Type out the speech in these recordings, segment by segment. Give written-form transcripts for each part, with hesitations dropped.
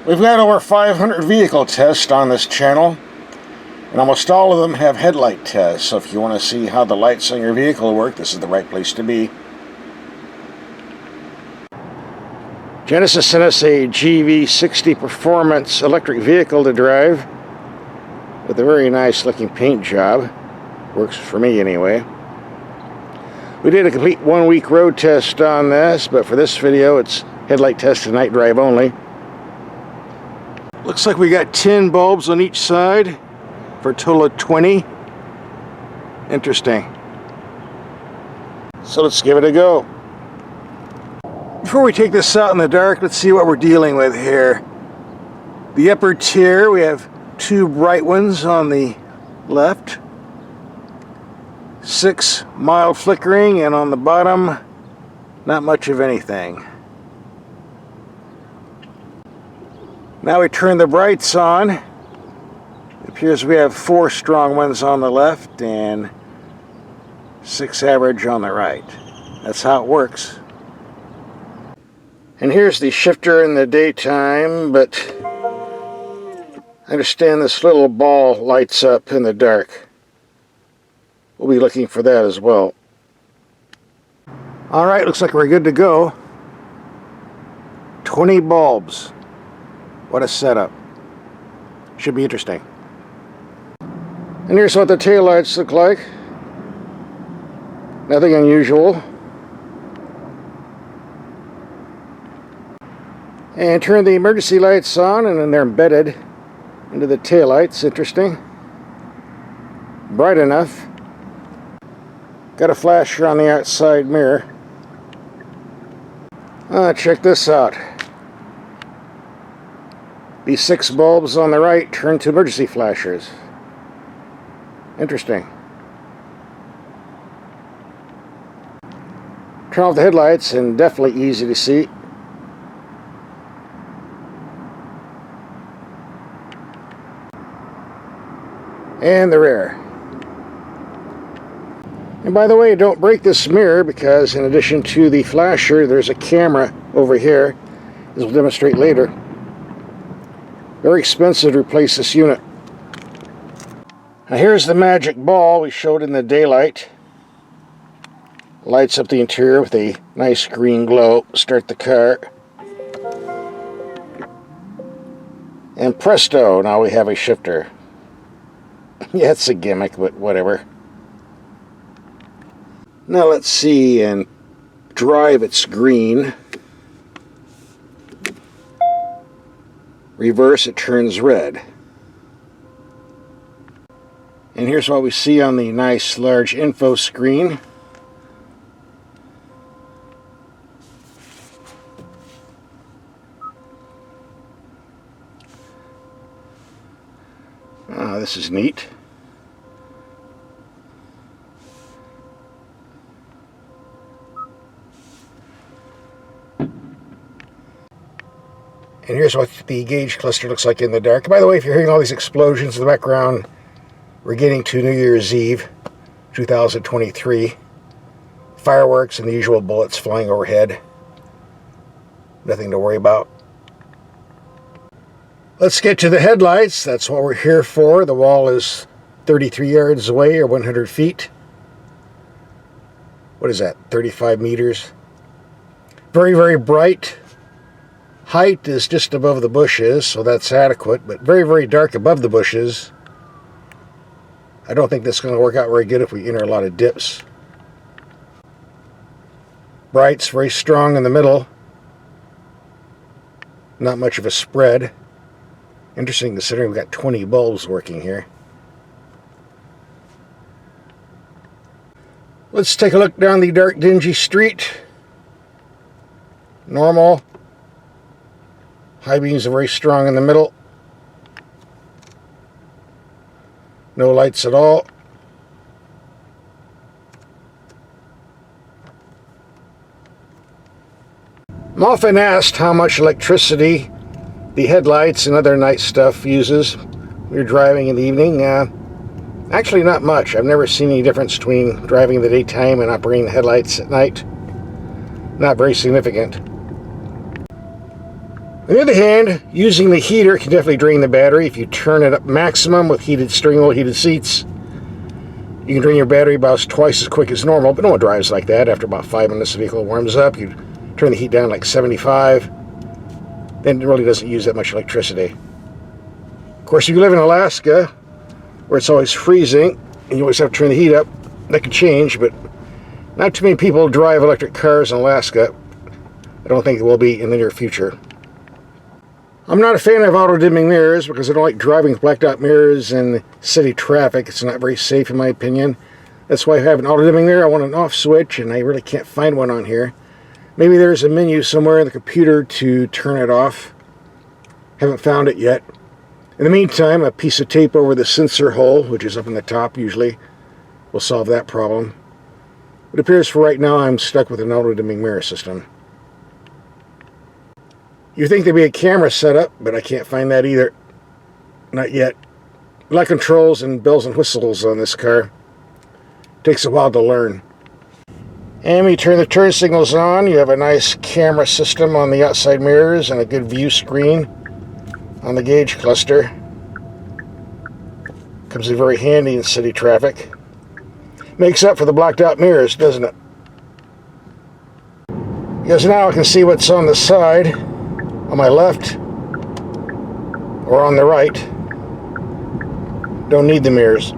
We've got over 500 vehicle tests on this channel, and almost all of them have headlight tests, so if you want to see how the lights on your vehicle work, this is the right place to be. Genesis sent us a GV60 performance electric vehicle to drive with a very nice looking paint job. Works for me anyway. We did a complete 1-week road test on this, but for this video it's headlight test and night drive only. Looks like we got 10 bulbs on each side for a total of 20. Interesting. So let's give it a go. Before we take this out in the dark, let's see what we're dealing with here. The upper tier, we have 2 bright ones on the left, 6 mild flickering, and on the bottom, not much of anything. Now we turn the brights on. It appears we have 4 strong ones on the left and 6 average on the right. That's how it works. And here's the shifter in the daytime, but I understand this little ball lights up in the dark. We'll be looking for that as well. Alright, looks like we're good to go. 20 bulbs. What a setup. Should be interesting. And here's what the taillights look like. Nothing unusual. And turn the emergency lights on, and then they're embedded into the taillights. Interesting. Bright enough. Got a flasher on the outside mirror. Check this out. These 6 bulbs on the right turn to emergency flashers. Interesting. Turn off the headlights, and definitely easy to see. And the rear. And by the way, don't break this mirror, because in addition to the flasher, there's a camera over here, as we'll demonstrate later. Very expensive to replace this unit. Now here's the magic ball we showed in the daylight. Lights up the interior with a nice green glow. Start the car. And presto, now we have a shifter. Yeah, it's a gimmick, but whatever. Now let's see and drive. It's green. Reverse, it turns red. And here's what we see on the nice large info screen. This is neat. And here's what the gauge cluster looks like in the dark. By the way, if you're hearing all these explosions in the background, we're getting to New Year's Eve, 2023. Fireworks and the usual bullets flying overhead. Nothing to worry about. Let's get to the headlights. That's what we're here for. The wall is 33 yards away, or 100 feet. What is that, 35 meters? Very, very bright. Height is just above the bushes, so that's adequate, but very, very dark above the bushes. I don't think that's going to work out very good if we enter a lot of dips. Bright's very strong in the middle. Not much of a spread. Interesting considering we've got 20 bulbs working here. Let's take a look down the dark, dingy street. Normal. High beams are very strong in the middle. No lights at all. I'm often asked how much electricity the headlights and other night stuff uses when you're driving in the evening. Actually not much. I've never seen any difference between driving in the daytime and operating the headlights at night. Not very significant. On the other hand, using the heater can definitely drain the battery. If you turn it up maximum with heated steering wheel, heated seats, you can drain your battery about twice as quick as normal, but no one drives like that. After about 5 minutes, the vehicle warms up. You turn the heat down like 75, then it really doesn't use that much electricity. Of course, if you live in Alaska, where it's always freezing, and you always have to turn the heat up, that could change, but not too many people drive electric cars in Alaska. I don't think it will be in the near future. I'm not a fan of auto-dimming mirrors because I don't like driving with blacked out mirrors in city traffic. It's not very safe in my opinion. That's why I have an auto-dimming mirror. I want an off switch and I really can't find one on here. Maybe there's a menu somewhere in the computer to turn it off. Haven't found it yet. In the meantime, a piece of tape over the sensor hole, which is up in the top usually, will solve that problem. It appears for right now I'm stuck with an auto-dimming mirror system. You'd think there'd be a camera set up, but I can't find that either. Not yet. A lot of controls and bells and whistles on this car. Takes a while to learn. And when you turn the turn signals on, you have a nice camera system on the outside mirrors and a good view screen on the gauge cluster. Comes in very handy in city traffic. Makes up for the blacked out mirrors, doesn't it? Because now I can see what's on the side, on my left, or on the right. Don't need the mirrors.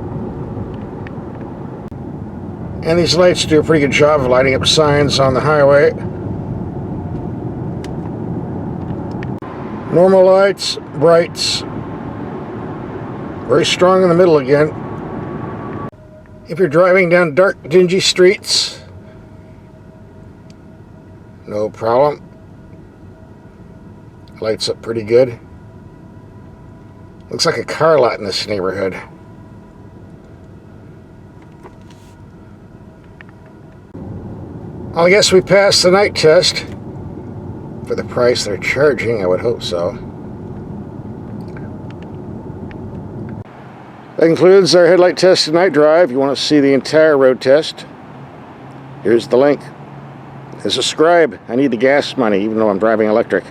And these lights do a pretty good job of lighting up signs on the highway. Normal lights, brights. Very strong in the middle again. If you're driving down dark, dingy streets, no problem. Lights up pretty good. Looks like a car lot in this neighborhood. Well, I guess we passed the night test. For the price they're charging, I would hope so. That concludes our headlight test and night drive. If you want to see the entire road test, here's the link. Subscribe. I need the gas money, even though I'm driving electric.